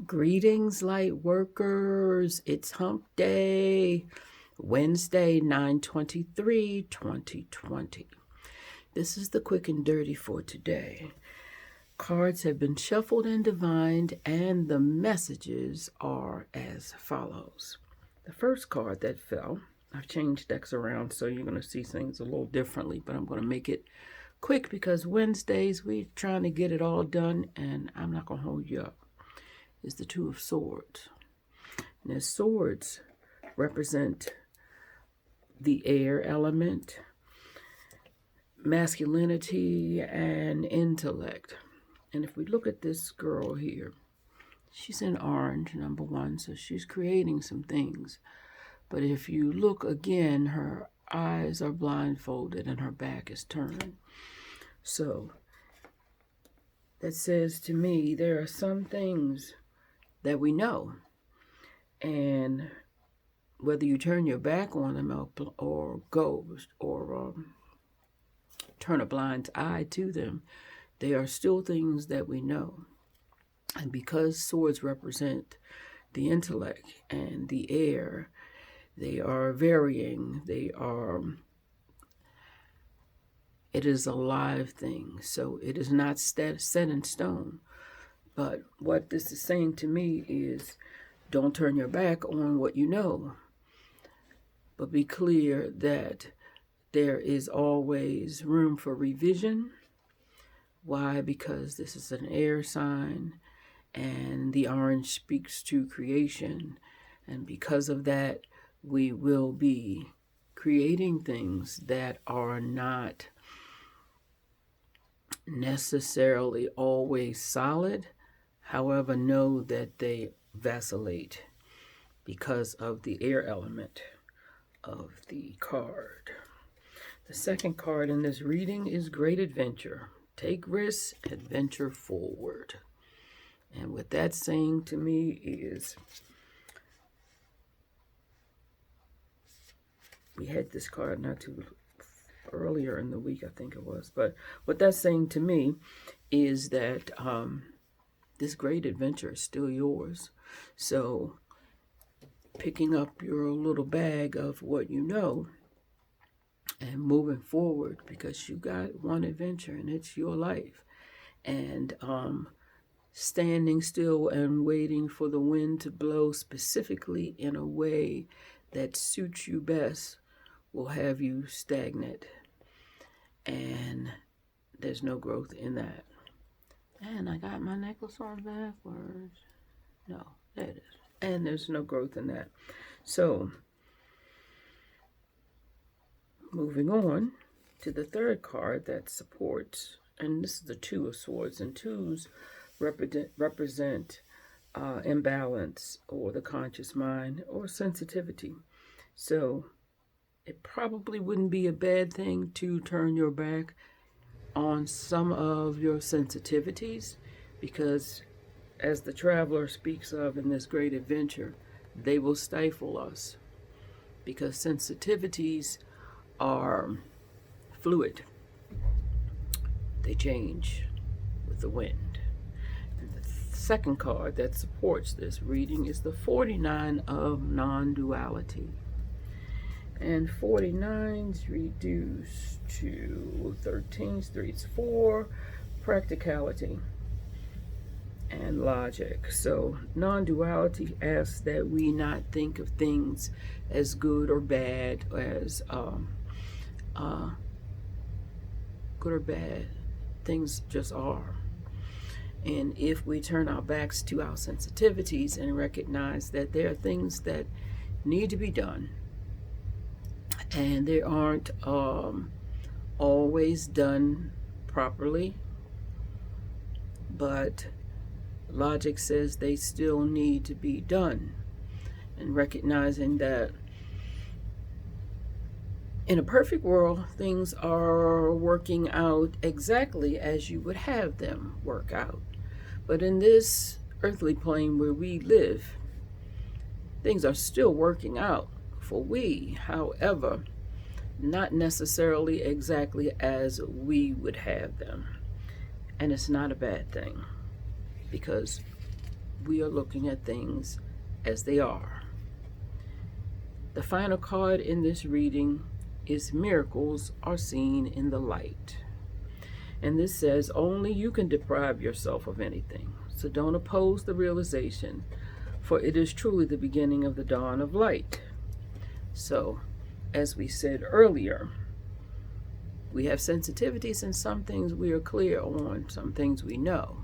Greetings, light workers. It's hump day, Wednesday, 9/23/2020. This is the quick and dirty for today. Cards have been shuffled and divined, and the messages are as follows. The first card that fell, I've changed decks around, so you're going to see things a little differently, but I'm going to make it quick because Wednesdays we're trying to get it all done, and I'm not going to hold you up. Is the Two of Swords. And the swords represent the air element, masculinity, and intellect. And if we look at this girl here, she's in orange, number one, so she's creating some things. But if you look again, her eyes are blindfolded and her back is turned. So that says to me there are some things that we know, and whether you turn your back on them or go or turn a blind eye to them, they are still things that we know. And because swords represent the intellect and the air, they are varying. It is a live thing, so it is not set in stone. But what this is saying to me is don't turn your back on what you know, but be clear that there is always room for revision. Why? Because this is an air sign, and the orange speaks to creation. And because of that, we will be creating things that are not necessarily always solid. However, know that they vacillate because of the air element of the card. The second card in this reading is Great Adventure. Take risks, adventure forward. And what that's saying to me is, we had this card not too earlier in the week, I think it was. But what that's saying to me is that this great adventure is still yours. So picking up your little bag of what you know and moving forward, because you got one adventure and it's your life. And standing still and waiting for the wind to blow specifically in a way that suits you best will have you stagnant. And there's no growth in that. And I got my necklace on backwards. No, there it is. And there's no growth in that. So, moving on to the third card that supports, and this is the Two of Swords, and twos represent imbalance or the conscious mind or sensitivity. So, it probably wouldn't be a bad thing to turn your back on some of your sensitivities, because as the traveler speaks of in this great adventure, they will stifle us, because sensitivities are fluid. They change with the wind. And the second card that supports this reading is the 49 of non-duality. And 49's reduced to 13's, 3's 4, practicality and logic. So non-duality asks that we not think of things as good or bad, as good or bad. Things just are. And if we turn our backs to our sensitivities and recognize that there are things that need to be done, and they aren't always done properly, but logic says they still need to be done, and recognizing that in a perfect world, things are working out exactly as you would have them work out. But in this earthly plane where we live, things are still working out for we, however, not necessarily exactly as we would have them. And it's not a bad thing, because we are looking at things as they are. The final card in this reading is miracles are seen in the light. And this says only you can deprive yourself of anything. So don't oppose the realization, for it is truly the beginning of the dawn of light. So, as we said earlier, we have sensitivities, and some things we are clear on, some things we know.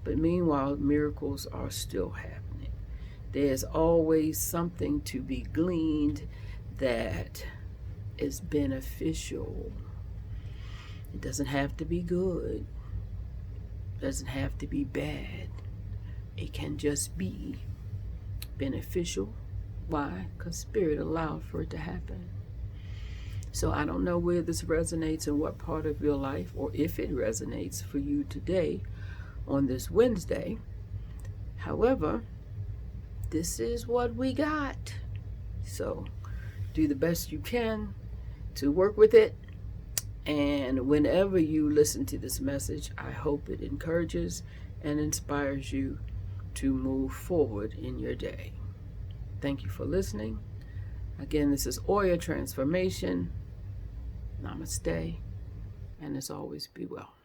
But meanwhile, miracles are still happening. There's always something to be gleaned that is beneficial. It doesn't have to be good. It doesn't have to be bad. It can just be beneficial. Why? Because Spirit allowed for it to happen. So I don't know where this resonates in what part of your life, or if it resonates for you today on this Wednesday. However, this is what we got. So do the best you can to work with it. And whenever you listen to this message, I hope it encourages and inspires you to move forward in your day. Thank you for listening. Again, this is Oya Transformation. Namaste. And as always, be well.